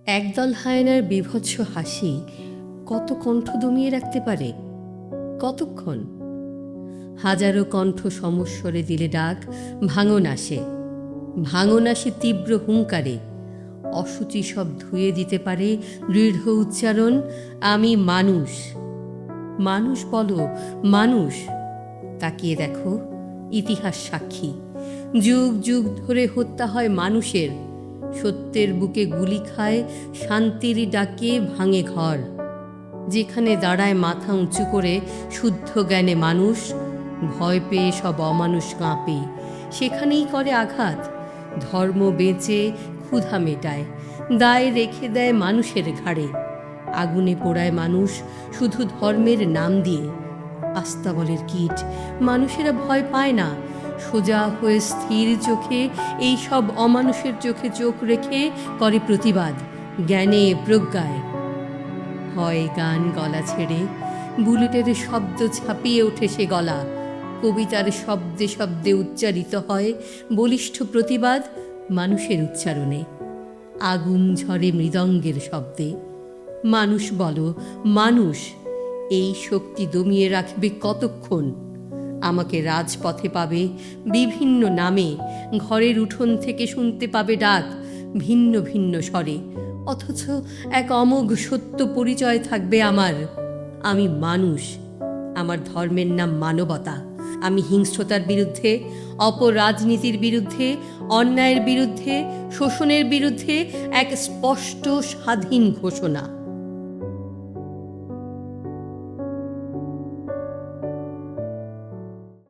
একদল হায়নার বীভৎস হাসি কত কণ্ঠ দমিয়ে রাখতে পারে? কতক্ষণ? হাজারো কণ্ঠ সমস্বরে দিলে ডাক, ভাঙন আসে। ভাঙন আসে তীব্র হুঙ্কারে। অশুচি সব ধুয়ে দিতে পারে দৃঢ় উচ্চারণ, আমি মানুষ। মানুষ বলো, মানুষ। তাকিয়ে দেখো, ইতিহাস সাক্ষী। যুগ যুগ ধরে হত্যা হয় মানুষের। সত্যের বুকে গুলি খায়, শান্তির ডাকে ভাঙে ঘর। যেখানে দাঁড়ায় মাথা উঁচু করে শুদ্ধ জ্ঞানে মানুষ, ভয় পেয়ে সব অমানুষ কাঁপে। সেখানেই করে আঘাত। ধর্ম বেঁচে ক্ষুধা মেটায়, দায় রেখে দেয় মানুষের ঘাড়ে। আগুনে পোড়ায় মানুষ শুধু ধর্মের নাম দিয়ে। আস্তাবলের কীট, মানুষেরা ভয় পায় না। সোজা হয়ে স্থির চোখে এই সব অমানুষের চোখে চোখ রেখে করে প্রতিবাদ, জ্ঞানে প্রজ্ঞায়। হয় গান গলা ছেড়ে, বুলেটের শব্দ ছাপিয়ে ওঠে সে গলা। কবিতার শব্দে শব্দে উচ্চারিত হয় বলিষ্ঠ প্রতিবাদ মানুষের উচ্চারণে। আগুন ঝরে মৃদঙ্গের শব্দে। মানুষ বলো, মানুষ। এই শক্তি দমিয়ে রাখবে কতক্ষণ? আমাকে রাজপথে পাবে বিভিন্ন নামে, ঘরের উঠোন থেকে শুনতে পাবে ডাক ভিন্ন ভিন্ন স্বরে, অথচ এক অমোঘ সত্য পরিচয় থাকবে আমার। আমি মানুষ। আমার ধর্মের নাম মানবতা। আমি হিংস্রতার বিরুদ্ধে, অপরাজনীতির বিরুদ্ধে, অন্যায়ের বিরুদ্ধে, শোষণের বিরুদ্ধে এক স্পষ্ট স্বাধীন ঘোষণা।